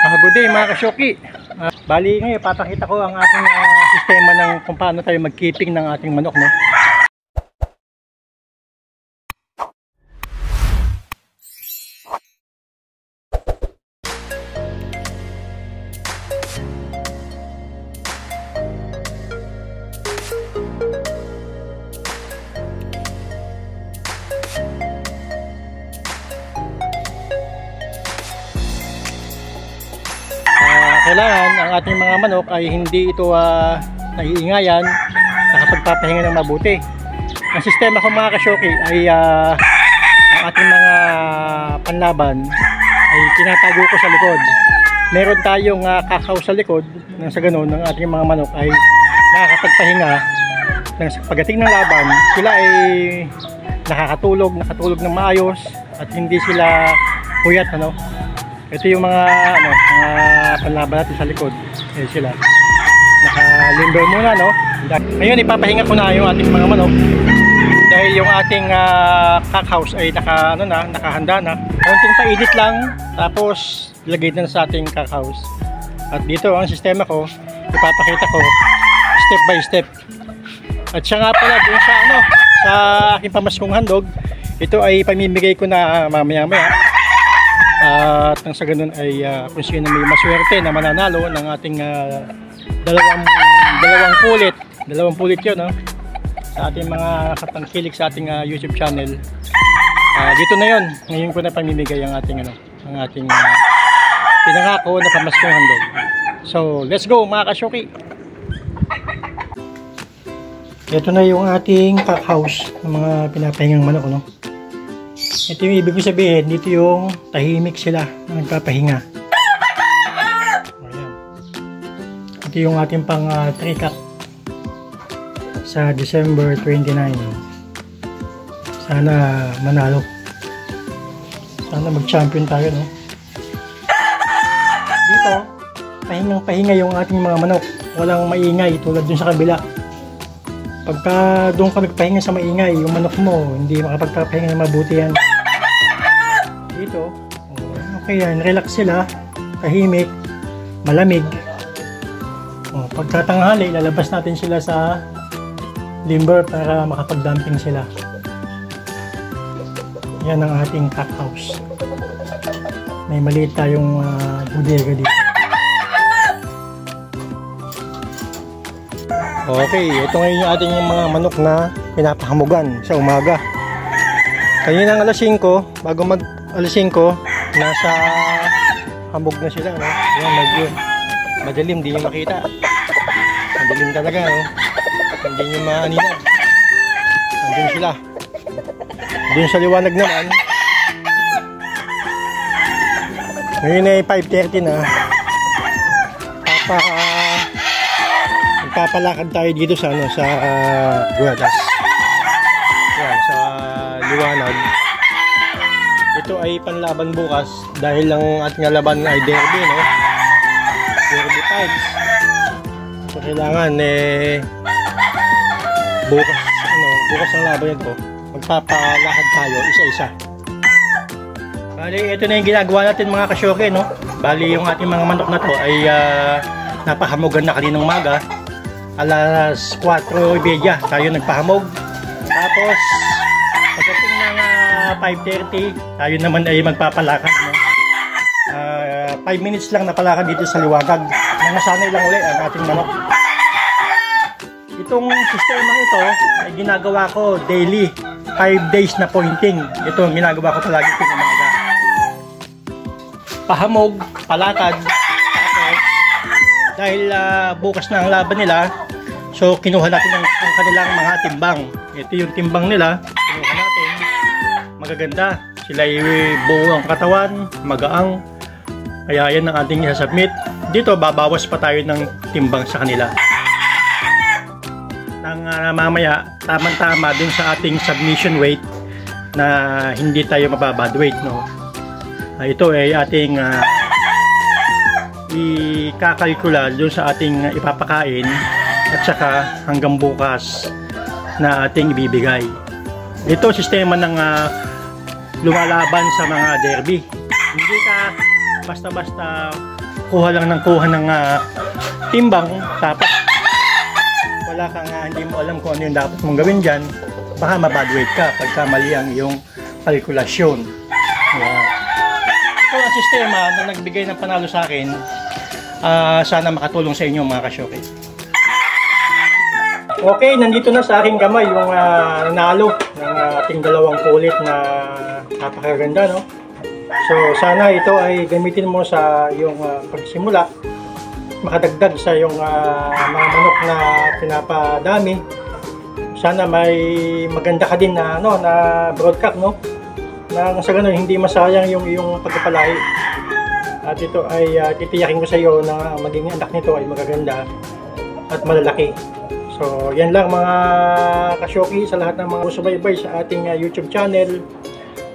Good day mga kasyoki. Bali ngayon papakita ko ang ating sistema ng kung paano tayo mag-keeping ng ating manok, no? Kailangan ang ating mga manok ay hindi ito naiingayan, nakapagpapahinga ng mabuti. Ang sistema ko mga kasyoki ay ang ating mga panlaban ay tinatago ko sa likod. Meron tayong kakaw sa likod, nang sa ganun ng ating mga manok ay nakakapagpahinga. Pagdating ng laban, sila ay nakatulog ng maayos at hindi sila puyat, ano. Ito yung mga panlaban natin sa likod. Ayan sila. Naka-limber muna, no? Ngayon ipapahinga ko na yung ating mga manok dahil yung ating cockhouse ay nakahanda na. Konting painit lang, tapos ilagay na sa ating cockhouse. At dito ang sistema ko, ipapakita ko step by step. At siya nga pala dun sa sa aking pamaskong handog, ito ay pamimigay ko na mamaya-maya. At nang sa ganun ay kung sino may maswerte na mananalo ng ating dalawang pulit yun, no? Sa ating mga katangkilik sa ating YouTube channel. Dito na yun, ngayon ko na pamimigay ang ating ang ating pinangako na pamaskong handog. So let's go mga kasyoki. Ito na yung ating cockhouse ng mga pinapahingang manok, no? Ito yung ibig sabihin, dito yung tahimik sila na nagpapahinga. Ayan. Ito yung ating pang trick sa December 29. Sana manalo. Sana mag-champion tayo, no? Dito, pahingang-pahinga yung ating mga manok. Walang maingay tulad dun sa kabila. Pagka doon ka nagpahinga sa maingay, yung manok mo, hindi makapagpapahinga na mabuti yan. Dito, okay yan, relax sila, tahimik, malamig. Pagkatanghali, lalabas natin sila sa limber para makapag-dumping sila. Yan ang ating cockhouse. May maliit tayong bodega dito. Okay, ito ngayon yung ating mga manok na pinapahamugan sa umaga. Kaninang alas 5, bago mag alas 5, nasa hamog na sila, no? Ayan, medyo madilim, di nyo makita. Madilim talaga, no? Hindi nyo maaninag. Andun sila. Doon sa liwanag naman. Ngayon ay 5:30 na. Papalakad tayo dito sa Guadas. Yan, sa liwanag. Ito ay panlaban bukas dahil ang ating laban ay derby, no? Derby times. So kailangan bukas ang laban ito. Magpapalakad tayo isa-isa. Bali, ito na yung ginagawa natin mga kasyoke, no? Bali, yung ating mga manok na to ay napahamugan na kaninang umaga. Alas 4:30 tayo nagpahamog. Tapos pagdating ng 5:30 tayo naman ay magpapalakad, no? 5 minutes lang napalakad dito sa liwagag. Nasanay lang ulit ang ating manok. Itong sistema ito ay ginagawa ko daily, 5 days na pointing. Ito ang ginagawa ko palagi tuwing umaga. Pahamog, palakad. Dahil bukas na ang laban nila, so kinuha natin ang kanilang mga timbang. Ito yung timbang nila, kinuha natin. Magaganda, sila ay buo ang katawan, magaang. Kaya yan ang ating isasubmit. Dito babawas pa tayo ng timbang sa kanila. Nang mamaya, tamang-tama dun sa ating submission weight na hindi tayo mababad weight, no? Ito ay ating ikakalkula doon sa ating ipapakain at saka hanggang bukas na ating ibibigay. Ito sistema ng lumalaban sa mga derby. Hindi ka basta-basta kuha lang ng kuha ng timbang, tapos wala kang hindi mo alam kung ano yung dapat mong gawin dyan, baka mabad weight ka pagka mali ang iyong kalkulasyon. Ito ang sistema na nagbigay ng panalo sa akin. Sana makatulong sa inyo mga kasyoki. Okay, nandito na sa aking kamay yung nanalo ng ating dalawang pulit na napakaganda, no? So sana ito ay gamitin mo sa iyong pagsimula, makadagdag sa iyong mga manok na pinapadami. Sana may maganda ka din na broadcast, no? Na sa ganun hindi masayang yung iyong pagpapalahi. At ito ay titiyakin ko sa iyo na maging anak nito ay magaganda at malalaki. So yan lang mga kasyoki, sa lahat ng mga subaybay sa ating YouTube channel.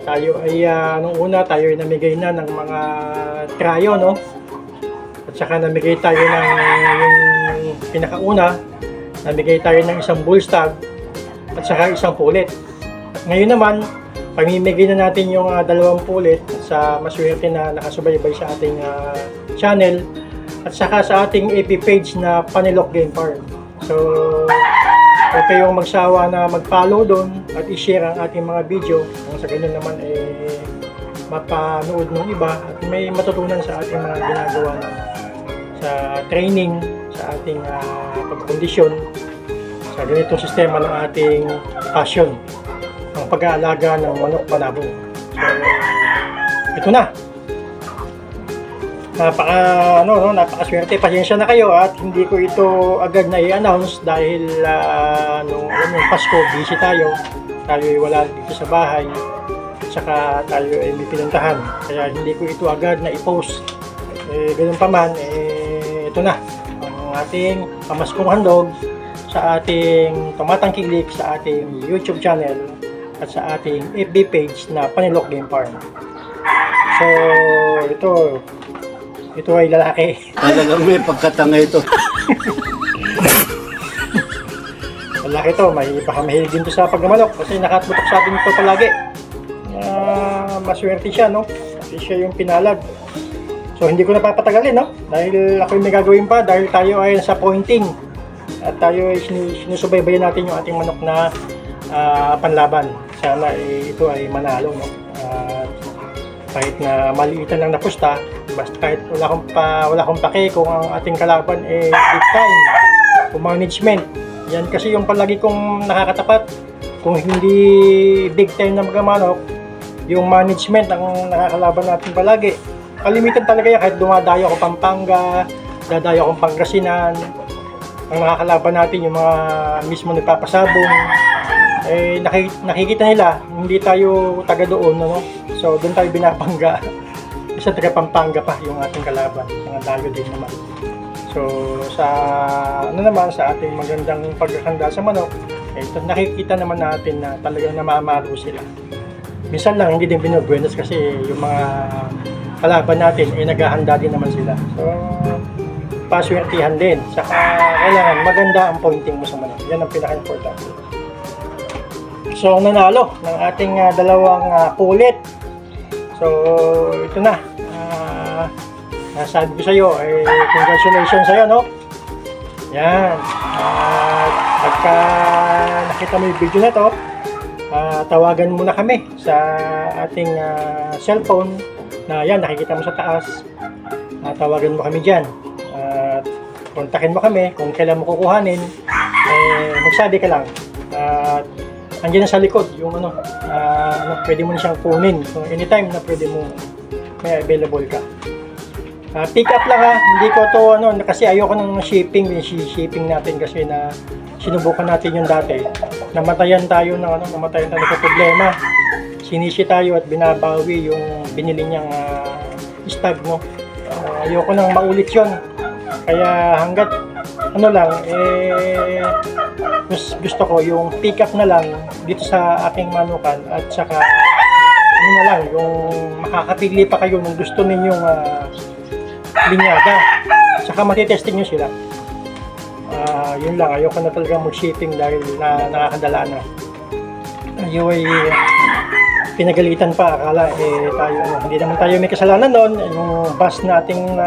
Tayo ay nung una tayo ay namigay na ng mga tryo, no? At saka namigay tayo ng yung pinakauna, namigay tayo ng isang bull stag at saka isang pulit. At ngayon naman, pamimigay na natin yung dalawang pulit sa maswerte na nakasubaybay sa ating channel at saka sa ating FB page na Panilok Game Farm. So, huwag kayong magsawa na mag-follow doon at i-share ang ating mga video. Kung sa ganyan naman mapanood ng iba at may matutunan sa ating mga ginagawa sa training, sa ating pagkondisyon, sa ganitong sistema ng ating passion, ang pag-aalaga ng manok malabo. So, ito na. Napakaswerte. Pasensya na kayo at hindi ko ito agad na i-announce dahil nung Pasko, busy tayo. Tayo ay wala dito sa bahay. At saka tayo ay may pinuntahan. Kaya hindi ko ito agad na i-post. Ganun pa man, ito na. Ang ating pamaskong handog sa ating tumatangkilik sa ating YouTube channel at sa ating FB page na Panilok Game Farm. So, ito ay lalaki. Talagang may pagkatanga ito. Lalaki to, baka mahilig din to sa pagmamanok kasi nakatbutok sa atin ito palagi. Maswerte siya, no? Kasi siya yung pinalag. So, hindi ko napapatagalin, no? Dahil ako yung may gagawin pa, dahil tayo ay sa pointing. At tayo ay sinusubaybayan natin yung ating manok na panlaban. Sana ito ay manalo, no? Kahit na maliitan lang na pusta, basta kahit wala akong pake kung ang ating kalaban big time o management. Yan kasi yung palagi kong nakakatapat. Kung hindi big time na magamanok, yung management ang nakakalaban natin palagi. Kalimitan talaga yan, kahit dumadayo ako Pampanga, dadayo akong Pangasinan, ang nakakalaban natin yung mga mismo nagpapasabong. Nakikita nila, hindi tayo taga doon, no? So, doon tayo binabangga. Isa taga Pampanga pa yung ating kalaban. Mga tayo din naman. So, sa ating magandang paghahanda sa manok, ito nakikita naman natin na talagang namamalo sila. Minsan lang, hindi din binubuenos kasi yung mga kalaban natin naghahanda din naman sila. So, paswertihan din. Saka, kailangan maganda ang pointing mo sa manok. Yan ang pinaka-importante. So, nanalo ng ating dalawang pulit. So, ito na. Sabi ko sa iyo, congratulations sa iyo, no? Yan. Pagka nakita mo yung video na to, tawagan mo na kami sa ating cellphone na yan, nakikita mo sa taas. Tawagan mo kami dyan. Kontakin mo kami kung kailan mo kukuhanin. Magsabi ka lang. Andiyan na sa likod yung pwede mo na siyang kunin. So, anytime na pwede mo may available ka. Pick up lang ha. Hindi ko to kasi ayoko ng shipping natin kasi na sinubukan natin yung dati. Namatayan tayo ng problema. Sinisi tayo at binabawi yung binili niyang stag, no. Ayoko nang maulit yun. Kaya hanggat gusto ko yung pick up na lang dito sa aking manukan at saka na lang yung makakapili pa kayo ng gusto ninyong linyada at saka matitesting nyo sila. Yun lang, ayoko na talaga mag-shipping dahil nakakadala na. pinagalitan pa, akala tayo hindi naman tayo may kasalanan noon. Yung bus nating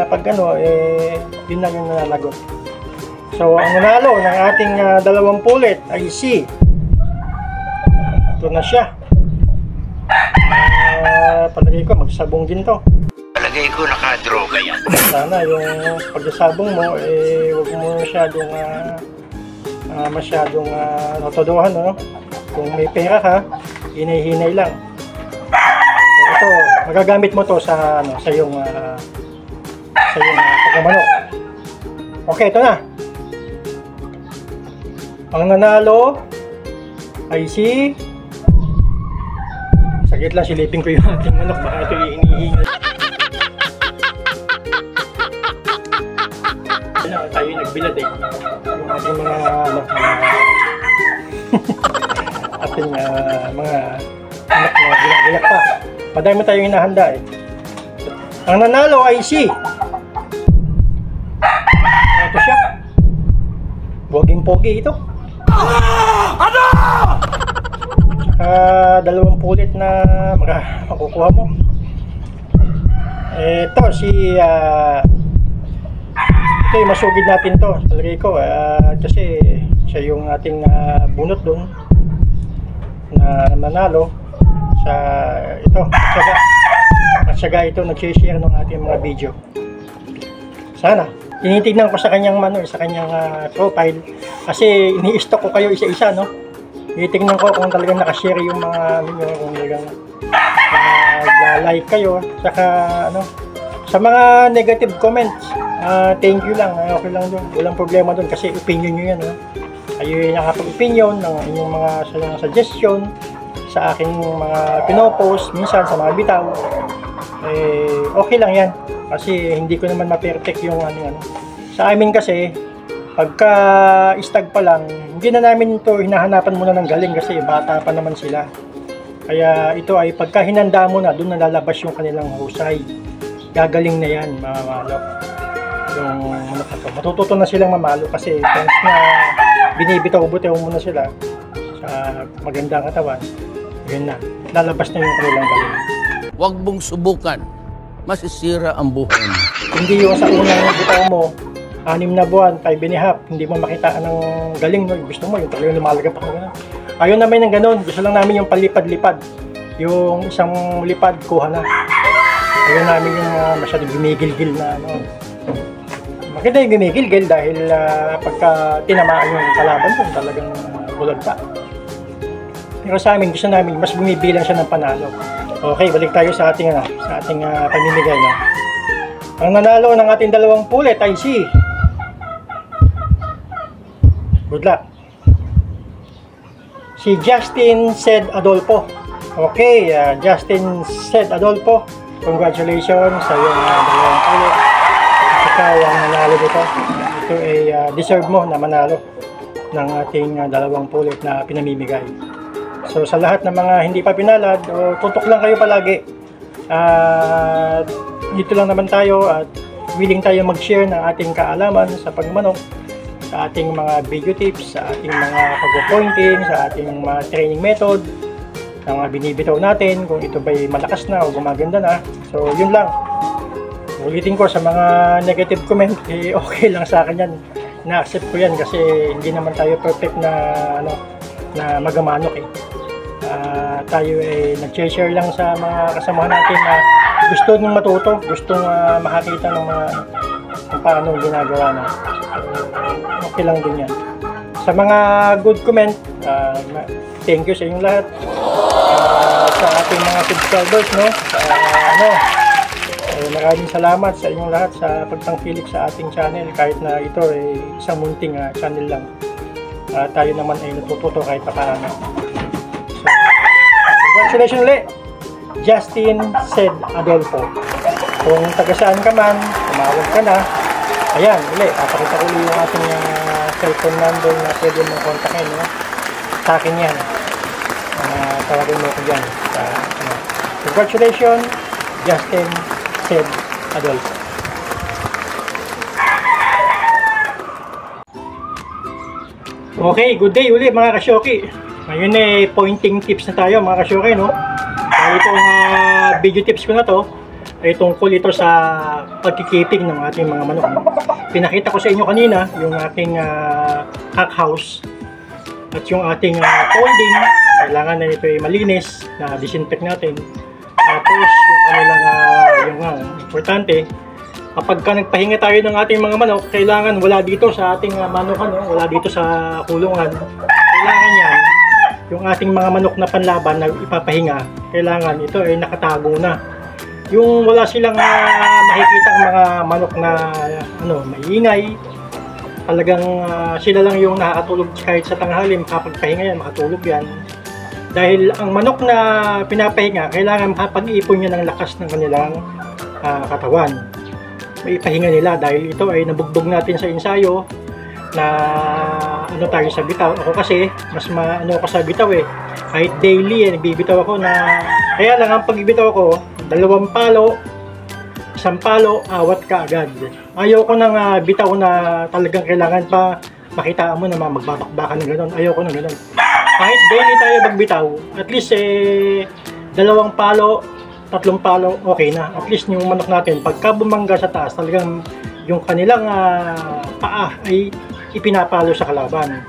yun na yung nalagot. So ang nanalo ng ating 20 ulit ay si, ito na siya. Palagay ko magsabong din to. Palagay ko nakadroga yan. Sana yung pagsasabong mo huwag mo masyadong notodohan, no? Kung may pera ka, hinay-hinay lang. So, ito, magagamit mo to sa iyong pagmamanok. Okay, ito na. Ang nanalo ay si, saglit lang, silipin ko yung ating manok, baka ito hinihingal. Tayo nagbilad yung ating mga ating mga anak na ginagilak pa. Madami tayong hinahanda Ang nanalo ay si, ito siya, Boging-pogi ito. Ano? 20 ulit na makukuha mo. Ito si ito yung masugid natin to, palagay ko, kasi siya yung ating bunot doon na nanalo sa ito, matyaga ito nag-share ng ating mga video. Sana tinitignan ko sa kanyang profile, kasi ini-stock ko kayo isa-isa, no? Tinitignan ko kung talagang nakashare yung mga kung talagang like kayo, saka sa mga negative comments, thank you lang, okay lang doon, walang problema doon kasi opinion nyo yan, no? Kayo yung nakapag-opinion ng inyong mga suggestion sa aking mga pinopost, minsan sa mga bitaw, okay lang yan kasi hindi ko naman ma-perfect yung sa amin kasi pagka istag pa lang, hindi na namin ito hinahanapan muna ng galing kasi bata pa naman sila, kaya ito ay pagka hinanda mo na, doon nalalabas yung kanilang husay, gagaling na yan mga manok. Yung matututo na silang mamalo kasi once na binibitaw-bitaw muna sila sa magandang katawan, yun na, lalabas na yung kanilang galing. Huwag mong subukan, masisira ang buhay mo. Hindi yung sa unang bitaw mo 6 na buwan, 5.5, hindi mo makita ng galing, no? Gusto mo yung talagang lumalagap ako na. Ayaw namin ng ganun, gusto lang namin yung palipad-lipad, yung isang lipad kuha na. Ayaw namin yung masyadong gumigil-gil na maganda yung gumigil-gil dahil pagka tinamaan yung kalaban kung talagang bulag pa. Pero sa amin, gusto namin mas bumibilang siya ng panalo. Okay, balik tayo sa ating pamimigay, no? Ang nanalo ng ating 20 ulit ay si, good luck, si Justin Said Adolfo. Okay, Justin Said Adolfo, congratulations sa iyong 20 ulit. Ikaw ang nanalo dito. Ito ay deserve mo na manalo ng ating 20 ulit na pinamimigay. So sa lahat ng mga hindi pa pinalad, tutok lang kayo palagi. Dito lang naman tayo at willing tayo mag-share ng ating kaalaman sa pagmanok, sa ating mga video tips, sa ating mga pag-pointing, sa ating mga training method, na mga binibitaw natin, kung ito ba'y malakas na o gumaganda na. So yun lang. Ulitin ko, sa mga negative comment, okay lang sa akin yan. Na-accept ko yan kasi hindi naman tayo perfect na magamanok tayo ay nag-share lang sa mga kasamahan natin na gusto nung matuto, gustong makakita ng mga kung paano ginagawa na. Okay lang din yan. Sa mga good comment, thank you sa inyong lahat. Sa ating mga subscribers, no? Maraming salamat sa inyong lahat sa pagtangkilik sa ating channel, kahit na ito ay isang munting channel lang. Tayo naman ay natututo kahit paano. So, congratulations ulit, Justin Said Adolfo. Kung taga saan ka man, tumawag ka na. Ayan, ulit, papakita ko ulit yung ating cellphone number na pwede mong kontakin, no? Sa akin yan. Tawagin mo ko dyan. Congratulations, Justin Said Adolfo. Okay, good day ulit mga kasyoki. Ngayon pointing tips na tayo mga kasyoki, no? Itong video tips ko na to ay tungkol ito sa pagkikiping ng ating mga manok. Pinakita ko sa inyo kanina yung ating cock house at yung ating folding. Kailangan na ito ay malinis, na disinfect natin. Tapos yung kanilang importante, kapag nagpahinga tayo ng ating mga manok, kailangan wala dito sa ating manukan, wala dito sa kulungan. Kailangan yan, yung ating mga manok na panlaban na ipapahinga, kailangan ito ay nakatago na. Yung wala silang makikita mga manok na maingay, talagang sila lang yung nakakatulog kahit sa tanghali, makapagpahinga yan, makatulog yan. Dahil ang manok na pinapahinga, kailangan makapag-ipon niya ng lakas ng kanilang katawan. May pahinga nila dahil ito ay nabugbog natin sa ensayo na tayo sa bitaw. Ako kasi, mas ako sa bitaw Kahit daily nagbibitaw ako na, kaya lang ang pagbibitaw ko, 2 palo, 1 palo, awat ka agad. Ayoko nang bitaw na talagang kailangan pa makita mo na magbabakbakan ng gano'n. Ayoko ng gano'n. Kahit daily tayo magbitaw, at least 2 palo, 3 palo, okay na. At least yung manok natin, pagka bumangga sa taas, talagang yung kanilang paa ay ipinapalo sa kalaban.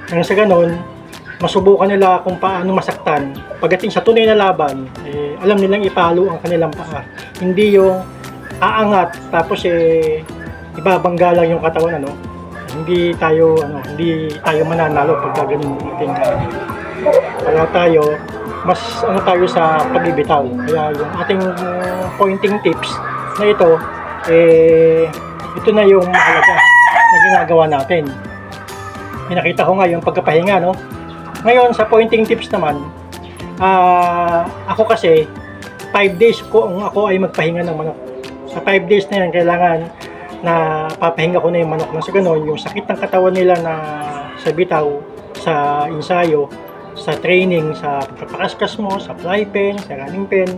Nang sa ganon, masubukan nila kung paano masaktan. Pagdating sa tunay na laban, alam nilang ipalo ang kanilang paa. Hindi yung aangat, tapos ibabangga lang yung katawan, Hindi tayo mananalo pag ganun ating kaya tayo mas tayo sa pagbibitaw. Kaya yung ating pointing tips na ito ito na yung mahalaga na ginagawa natin. Pinakita ko nga yung pagkapahinga, Ngayon sa pointing tips naman, ako kasi 5 days kung ako ay magpahinga ng manok. Sa 5 days na yan, kailangan na papahinga ko na yung manok. Sa ganon, yung sakit ng katawan nila na sa bitaw, sa ensayo, sa training, sa pagpapakaskas mo, sa fly pen, sa running pen,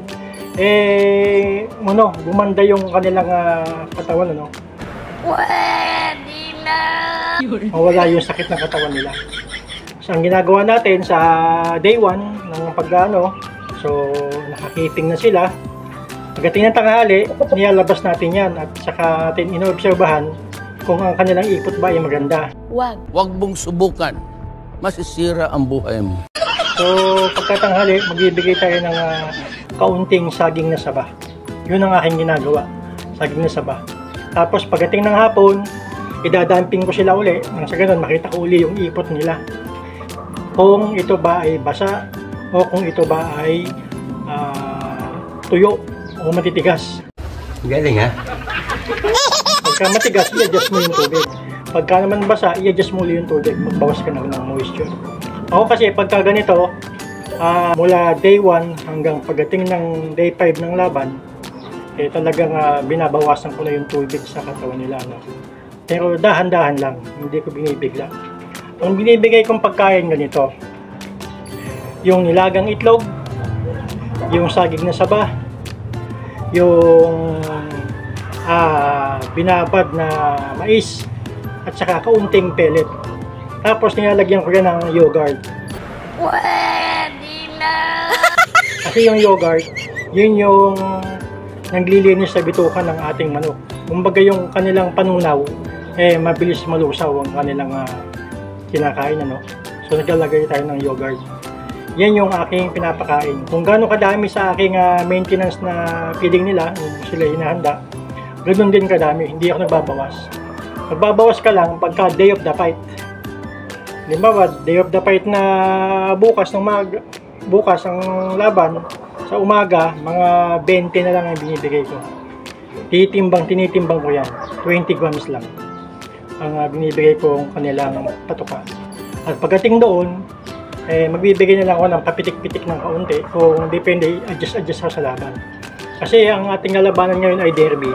gumanda yung kanilang katawan, Pwede na! Mawala yung sakit ng katawan nila. So, ang ginagawa natin sa day 1 ng so nakakiping na sila. Pagdating ng tanghali, nilalabas natin yan at saka natin inoobserbahan kung ang kanilang ipot ba ay maganda. Huwag mong subukan. Masisira ang buhay mo. So, pagkatanghali, magbibigay tayo ng kaunting saging na saba. Yun ang aking ginagawa, saging na saba. Tapos, pagdating ng hapon, idadamping ko sila uli. Nang sa ganun, makita ko uli yung ipot nila. Kung ito ba ay basa o kung ito ba ay tuyo o matitigas. Galing ha? Pagka matigas, i-adjust mo yung tubig. Pagka naman basa, i-adjust mo ulit yung tubig. Magbawas ka na ng moisture. Ako kasi pagka ganito, mula day 1 hanggang pagdating ng day 5 ng laban, talagang binabawasan ko na yung tubig sa katawan nila. Pero dahan-dahan lang, hindi ko binibigla. Ang binibigay kong pagkain ganito, yung nilagang itlog, yung saging na saba, yung binabad na mais, at saka kaunting pellet. Tapos nilalagyan ko yan ng yogurt. Pwede na! Kasi yung yogurt, yun yung naglilinis sa bituka ng ating manok. Kumbaga yung kanilang panunaw, mabilis malusaw ang kanilang kinakain, So naglalagay tayo ng yogurt. Yan yung aking pinapakain. Kung gaano kadami sa aking maintenance na feeding nila, sila hinahanda, ganoon din kadami, hindi ako nagbabawas. Magbabawas ka lang pagka day of the fight. Halimbawa, day of the fight na bukas ang laban, sa umaga, mga 20 na lang ang binibigay ko. Tinitimbang ko yan. 20 grams lang ang binibigay ko ang kanilang patuka. At pagdating doon, magbibigay na lang ako ng papitik-pitik ng kaunti. Kung depende, adjust sa laban. Kasi ang ating labanan ngayon ay derby.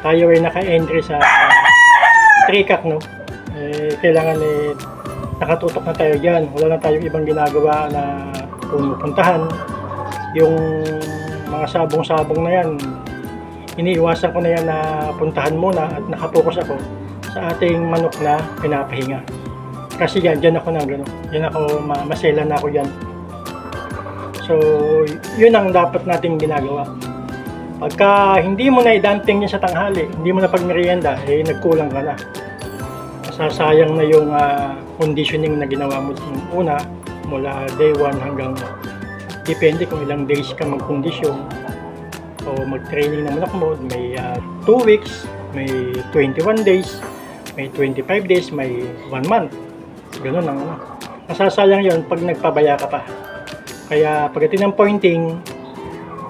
Tayo ay naka-entry sa 3-cock, kailangan nakatutok na tayo dyan. Wala na tayong ibang ginagawa na pupuntahan. Yung mga sabong-sabong na yan, iniiwasan ko na yan na puntahan muna at nakapokus ako sa ating manok na pinapahinga. Kasi dyan ako na gano'n. Yan ako, masela na ako dyan. So, yun ang dapat nating ginagawa. Pagka hindi mo na i-dumping yun sa tanghali, hindi mo na pagmerienda, eh nagkulang ka na. Masasayang na yung conditioning na ginawa mo yung una, mula day 1 hanggang depende kung ilang days ka mag-condition o mag-training ng manok mo. May 2 weeks, may 21 days, may 25 days, may 1 month. Ganun ang ano. Masasayang yun pag nagpabaya ka pa. Kaya pagdating ng pointing,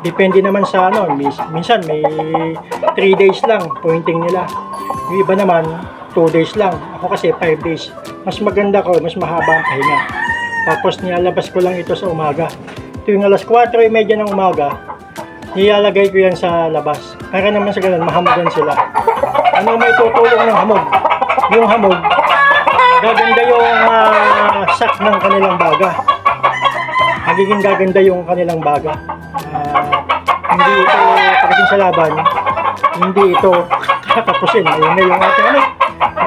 depende naman sa ano, minsan may 3 days lang pointing nila. Yung iba naman 2 days lang. Ako kasi 5 days. Mas maganda ko, mas mahaba ang pahinga. Tapos nilalabas ko lang ito sa umaga. Ito yung alas 4:30 ng umaga, nilalagay ko yan sa labas. Para naman sa ganun, mahamogan sila. Ano may tutulong ng hamog? Yung hamog, gaganda yung sack ng kanilang baga. Magiging gaganda yung kanilang baga. Hindi ito pagdating sa laban, hindi ito kakapusin. Maingay yung ating ano,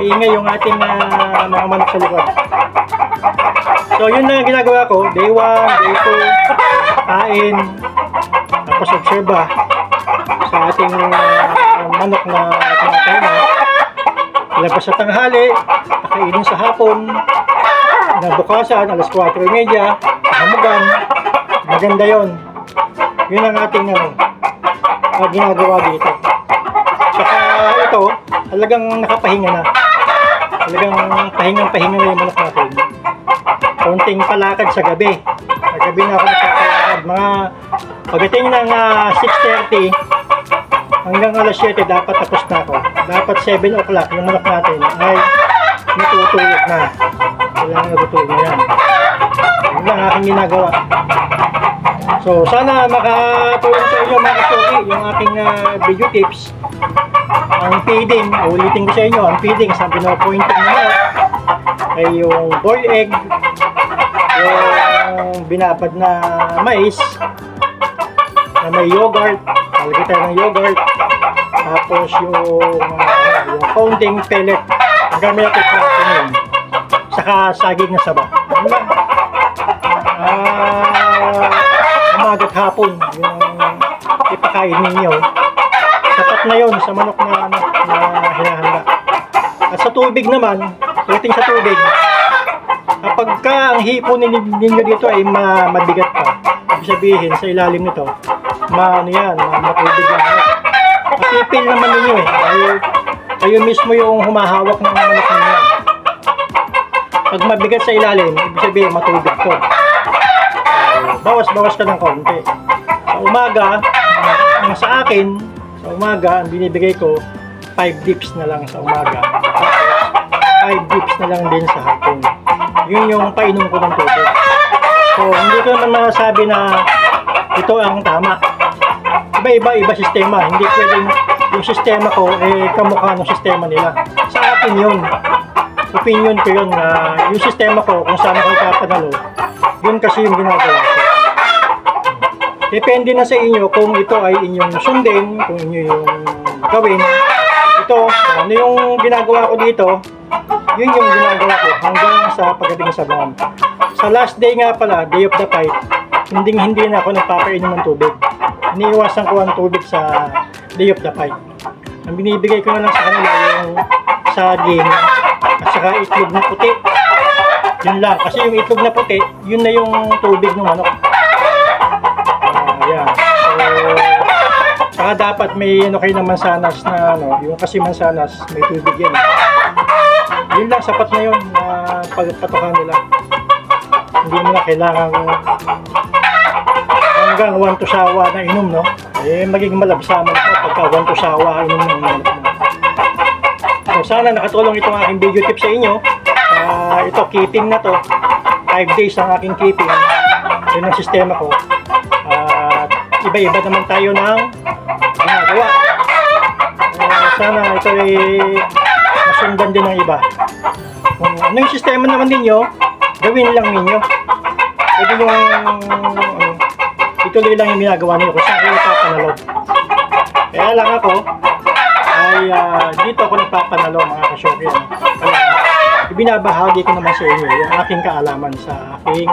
maingay yung ating mga manok sa likod. So yun na ginagawa ko, day 1, day 2, kain, tapos obserba sa ating manok na tinatayin. Labas sa tanghali, nakainin sa hapon, nabukasan, alas 4:30, hamugan, maganda yon. Yun ang ating ginagawa dito. Saka ito, talagang nakapahinga na. Talagang pahingang-pahinga na yung manok natin. Konting palakad sa gabi. Sa gabi na ako nagpapalakad. Mga pagdating ng 6:30 hanggang alas 7 dapat tapos na ako. Dapat 7 o'clock yung manok natin ay natutulog na. Kailangan natutulog na yan. Yun lang aking ginagawa. So sana makatulong sa inyo mga kasoki yung aking video tips. Ang feeding, ulitin ko sa inyo, ang feeding sa pinopointing nyo ay yung boiled egg, yung binabad na mais na may yogurt, talagay tayo ng yogurt, tapos yung pounding pellet, ang gamit natin natin yun, saka saging na saba. Umagat hapon yung ipakain ninyo, sapat na yun sa manok na hinahanda. At sa tubig naman, pagdating sa tubig, kapag ka ang hipo ninyo dito ay mabigat pa, ibig sabihin sa ilalim nito, matubig lang. Matipil naman ninyo eh. Kayo mismo yung humahawak ng manok ninyo. Pag mabigat sa ilalim, ibig sabihin matubig to. Bawas-bawas ka ng konti. Sa umaga, ang sa akin, sa umaga, ang binibigay ko, 5 dips na lang sa umaga. 5 dips na lang din sa hapon. Yun yung painom ko ng tubig. So, hindi ko naman masasabi na ito ang tama. Iba sistema. Hindi pwedeng yung sistema ko, kamukha ng sistema nila. Sa akin yun. Opinion ko yun na yung sistema ko, kung saan ako ipapanalo, yun kasi yung ginagawa ko. Depende na sa inyo kung ito ay inyong sundin, kung inyo yung gawin. Ito, ano yung ginagawa ko dito, yun yung ginagawa ko hanggang sa pagdating sa buwan. Sa last day nga pala, day of the fight, hindi na ako nagpapainom ng tubig. Iniiwasan ko ang tubig sa day of the fight. Ang binibigay ko na lang sa kanila yung saging at saka itlog na puti. Yun lang, kasi yung itlog na puti, yun na yung tubig ng manok. Yan. So, saka dapat may kayo ng mansanas na yung kasi mansanas, may tubig yan. Yun lang, sapat na yun na pagpatukan nila. Hindi mo na kailangan hanggang 1 to sawa na inom, no? Magiging malabsaman ako pagka 1 to sawa inom ng manok mo. So, sana nakatulong itong aking video tip sa inyo. Ito, keeping na to. 5 days ang aking keeping. Yun ang sistema ko. Iba-iba naman tayo ng ginagawa. Sana ito ay masundan din ng iba. Kung ano yung sistema naman ninyo, gawin lang ninyo. Pwede yung ituloy lang yung ginagawa ninyo kung saan kayo papanalo. Kaya lang ako ay dito ako nagpapanalo mga kasyoki. Ibinabahagi ko naman sa inyo yung aking kaalaman sa aking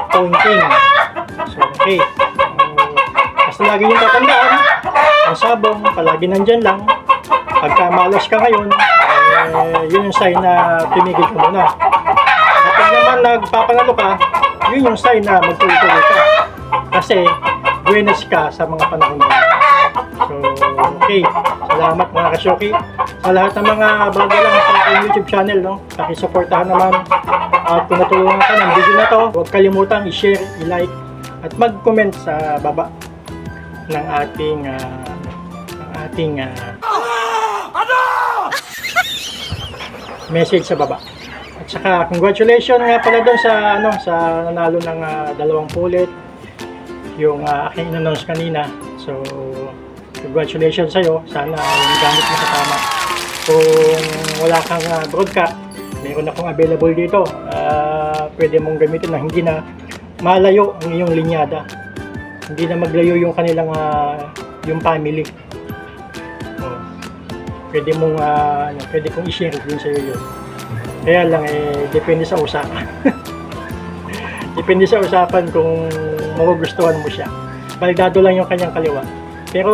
pointing. So, Okay. Basta lagi yung tatandaan, ang sabong, palagi nandyan lang. Pagka malas ka ngayon, yun yung sign na tumigil ka muna. Kapag naman nagpapangalo ka, yun yung sign na magtuloy-tuloy ka. Kasi, buenas ka sa mga panahon na. So, okay. Salamat mga kasyoki. Sa lahat ng mga bago lang sa aking YouTube channel, no? Pakisuportahan naman. At kung natulungan ka ng video na to, huwag kalimutang i-share, i-like, at mag-comment sa baba ng ating message sa baba. At saka congratulations nga pala doon sa sa nanalo ng 2 pulit yung aking in-announce kanina. So congratulations sa iyo. Sana yung gamit mo sa tama. Kung wala kang broadcast, meron akong available dito. Pwede mong gamitin na hindi na malayo ang iyong linyada. Hindi na maglayo yung kanilang yung family. Pwede mong pwede kong i-share din sa iyo yun. Kaya lang depende sa usapan. Depende sa usapan kung magugustuhan mo siya. Baldado lang yung kanyang kaliwa. Pero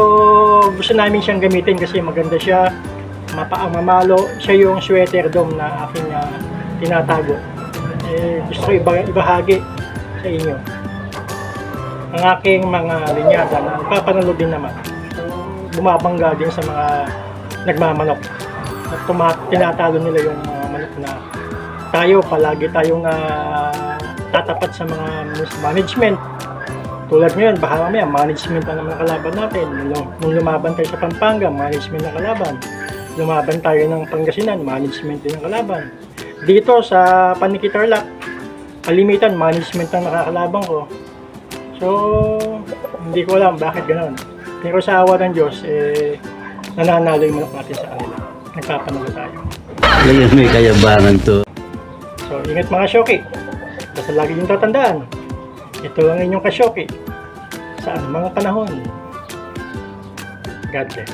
gusto namin siyang gamitin kasi maganda siya, mamalo. Siya yung sweater dome na aking tinatago. Gusto ko ibahagi sa inyo ang aking mga linyada na papanalo din naman. Bumabangga din sa mga nagmamanok at tinatalo nila yung mga manok na tayo palagi tayong tatapat sa mga management. Tulad ngayon, baka mamaya management na naman kalaban natin. Nung lumaban tayo sa Pampanga, management na kalaban. Lumaban tayo ng Pangasinan, management din ang kalaban. Dito sa Paniki Tarlac, kalimitan management ang nakakalaban ko. So hindi ko alam bakit ganoon. Pero sa awa ng Diyos, nananalo yung manok natin sa kanila. Nagpapanalo tayo. Ngayon may kayabangan to. So, ingat mga Shoki. Basta lagi yung tatandaan. Ito ang inyong kasyoki sa anumang panahon. God bless.